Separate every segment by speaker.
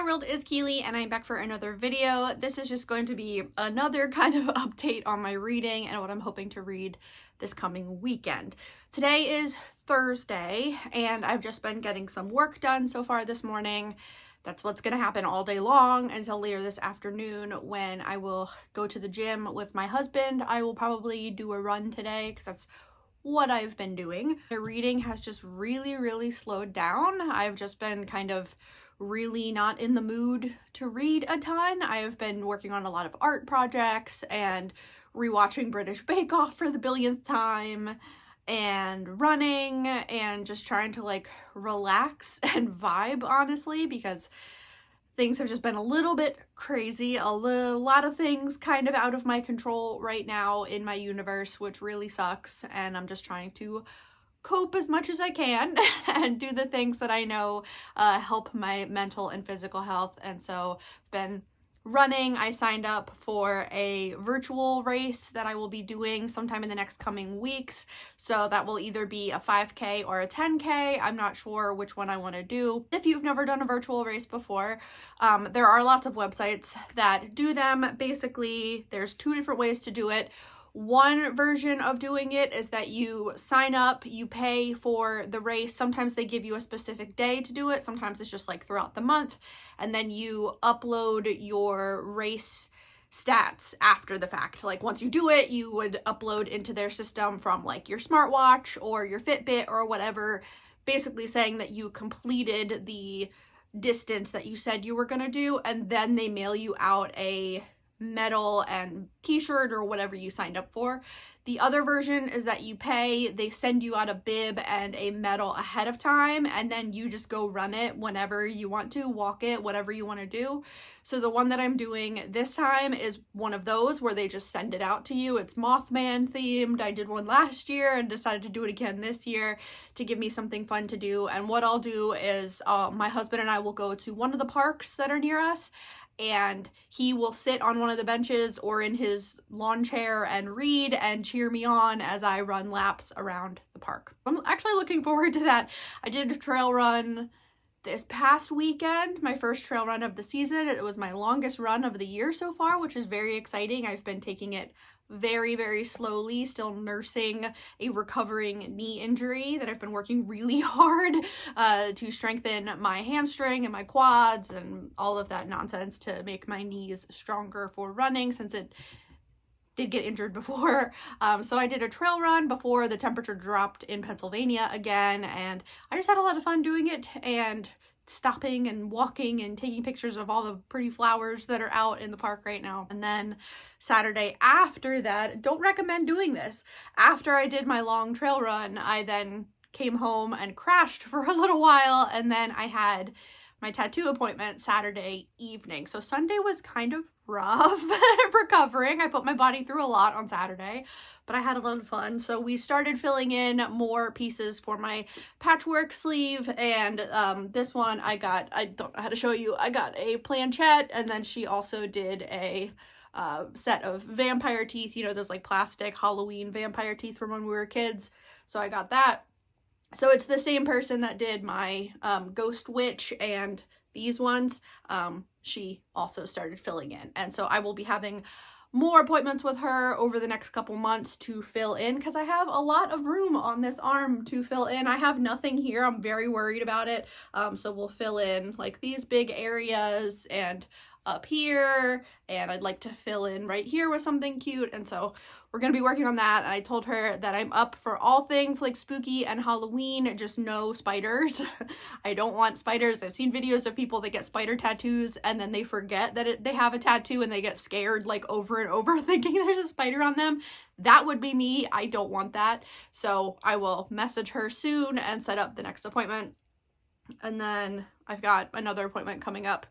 Speaker 1: Hi world, it's Keely and I'm back for another video. This is just going to be another kind of update on my reading and what I'm hoping to read this coming weekend. Today is Thursday and I've just been getting some work done so far this morning. That's what's going to happen all day long until later this afternoon when I will go to the gym with my husband. I will probably do a run today because that's what I've been doing. The reading has just really slowed down. I've just been kind of really not in the mood to read a ton. I have been working on a lot of art projects and rewatching British Bake Off for the billionth time and running and just trying to like relax and vibe, honestly, because things have just been a little bit crazy. A lot of things kind of out of my control right now in my universe, which really sucks, and I'm just trying to cope as much as I can and do the things that I know help my mental and physical health. And so been running. I signed up for a virtual race that I will be doing sometime in the next coming weeks. So that will either be a 5K or a 10K. I'm not sure which one I want to do. If you've never done a virtual race before, there are lots of websites that do them. Basically, there's two different ways to do it. One version of doing it is that you sign up, you pay for the race. Sometimes they give you a specific day to do it. Sometimes it's just like throughout the month. And then you upload your race stats after the fact. Like once you do it, you would upload into their system from like your smartwatch or your Fitbit or whatever, basically saying that you completed the distance that you said you were going to do. And then they mail you out a medal and t-shirt or whatever you signed up for. The other version is that you pay, they send you out a bib and a medal ahead of time, and then you just go run it whenever you want to, walk it, whatever you want to do. So the one that I'm doing this time is one of those where they just send it out to you. It's Mothman themed. I did one last year and decided to do it again this year to give me something fun to do. And what I'll do is my husband and I will go to one of the parks that are near us, and he will sit on one of the benches or in his lawn chair and read and cheer me on as I run laps around the park. I'm actually looking forward to that. I did a trail run this past weekend, my first trail run of the season. It was my longest run of the year so far, which is very exciting. I've been taking it very slowly, still nursing a recovering knee injury that I've been working really hard to strengthen my hamstring and my quads and all of that nonsense to make my knees stronger for running, since it did get injured before. So I did a trail run before the temperature dropped in Pennsylvania again, and I just had a lot of fun doing it and stopping and walking and taking pictures of all the pretty flowers that are out in the park right now. And then Saturday after that, don't recommend doing this. After I did my long trail run, I then came home and crashed for a little while, and then I had my tattoo appointment Saturday evening. So Sunday was kind of rough recovering. I put my body through a lot on Saturday, but I had a lot of fun. So we started filling in more pieces for my patchwork sleeve, and this one I don't know how to show you. I got a planchette, and then she also did a set of vampire teeth, you know, those like plastic Halloween vampire teeth from when we were kids. So I got that. So it's the same person that did my ghost witch and these ones. She also started filling in, and so I will be having more appointments with her over the next couple months to fill in, because I have a lot of room on this arm to fill in. I have nothing here. I'm very worried about it. So we'll fill in like these big areas and up here, and I'd like to fill in right here with something cute, and so we're gonna be working on that. And I told her that I'm up for all things like spooky and Halloween, just no spiders. I don't want spiders. I've seen videos of people that get spider tattoos and then they forget that they have a tattoo and they get scared like over and over thinking there's a spider on them. That would be me. I don't want that. So I will message her soon and set up the next appointment. And then I've got another appointment coming up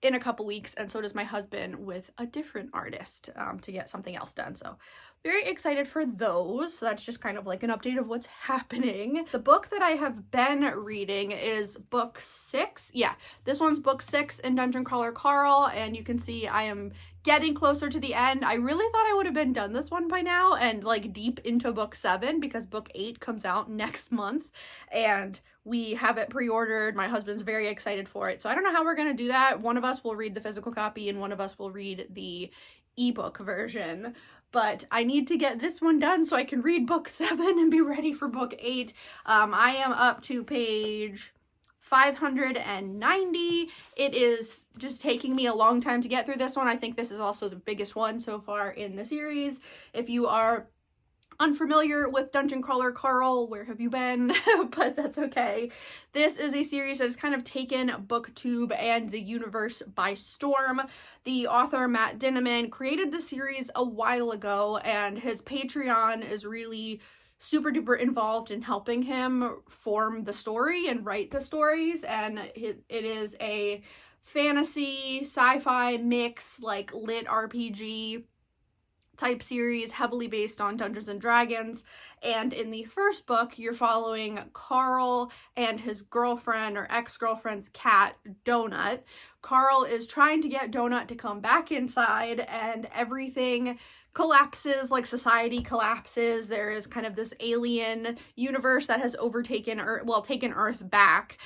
Speaker 1: in a couple weeks, and so does my husband with a different artist to get something else done. So very excited for those. So that's just kind of like an update of what's happening. The book that I have been reading is book 6. Yeah, this one's book 6 in Dungeon Crawler Carl, and you can see I am getting closer to the end. I really thought I would have been done this one by now and like deep into book 7, because book 8 comes out next month and we have it pre-ordered. My husband's very excited for it. So I don't know how we're going to do that. One of us will read the physical copy and one of us will read the ebook version. But I need to get this one done so I can read book 7 and be ready for book 8. I am up to page 590. It is just taking me a long time to get through this one. I think this is also the biggest one so far in the series. If you are unfamiliar with Dungeon Crawler Carl, where have you been? But that's okay. This is a series that has kind of taken BookTube and the universe by storm. The author, Matt Dinniman, created the series a while ago, and his Patreon is really super duper involved in helping him form the story and write the stories, and it is a fantasy sci-fi mix, like lit RPG type series, heavily based on Dungeons and Dragons. And in the first book, you're following Carl and his girlfriend or ex-girlfriend's cat, Donut. Carl is trying to get Donut to come back inside, and everything collapses, like society collapses. There is kind of this alien universe that has overtaken Earth, well, taken Earth back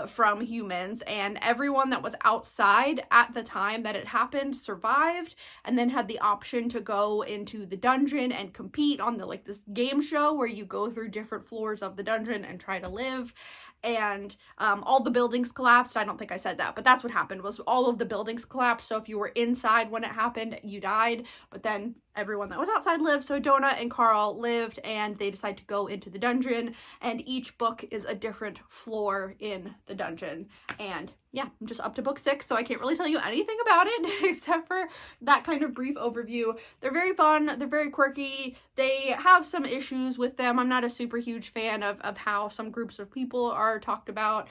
Speaker 1: from humans, and everyone that was outside at the time that it happened survived, and then had the option to go into the dungeon and compete on the, like, this game show where you go through different floors of the dungeon and try to live. And all the buildings collapsed. I don't think I said that, but that's what happened, was all of the buildings collapsed. So if you were inside when it happened, you died, but then everyone that was outside lived. So Donut and Carl lived, and they decide to go into the dungeon, and each book is a different floor in the dungeon. And yeah, I'm just up to book 6, so I can't really tell you anything about it except for that kind of brief overview. They're very fun, they're very quirky, they have some issues with them. I'm not a super huge fan of how some groups of people are talked about.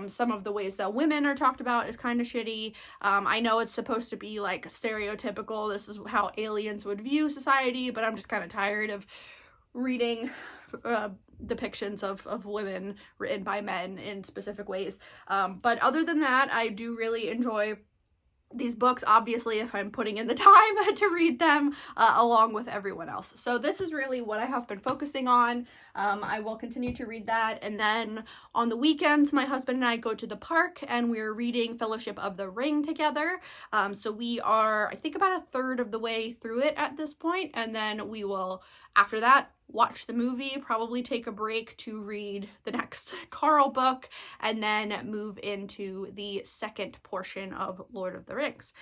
Speaker 1: Some of the ways that women are talked about is kind of shitty. I know it's supposed to be like stereotypical, this is how aliens would view society, but I'm just kind of tired of reading depictions of women written by men in specific ways. But other than that, I do really enjoy these books, obviously, if I'm putting in the time to read them along with everyone else. So this is really what I have been focusing on. I will continue to read that, and then on the weekends my husband and I go to the park and we're reading Fellowship of the Ring together. So we are, I think, about a third of the way through it at this point, and then we will, after that, watch the movie, probably take a break to read the next Carl book, and then move into the second portion of Lord of the Rings.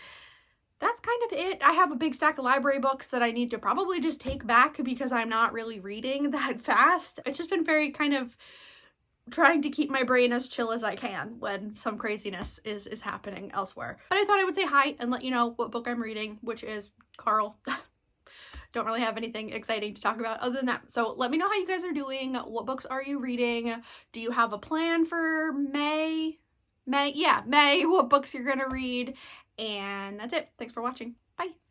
Speaker 1: That's kind of it. I have a big stack of library books that I need to probably just take back because I'm not really reading that fast. It's just been very kind of trying to keep my brain as chill as I can when some craziness is happening elsewhere. But I thought I would say hi and let you know what book I'm reading, which is Carl. Don't really have anything exciting to talk about other than that. So let me know how you guys are doing. What books are you reading? Do you have a plan for May? Yeah, May, what books you're gonna read? And that's it. Thanks for watching. Bye.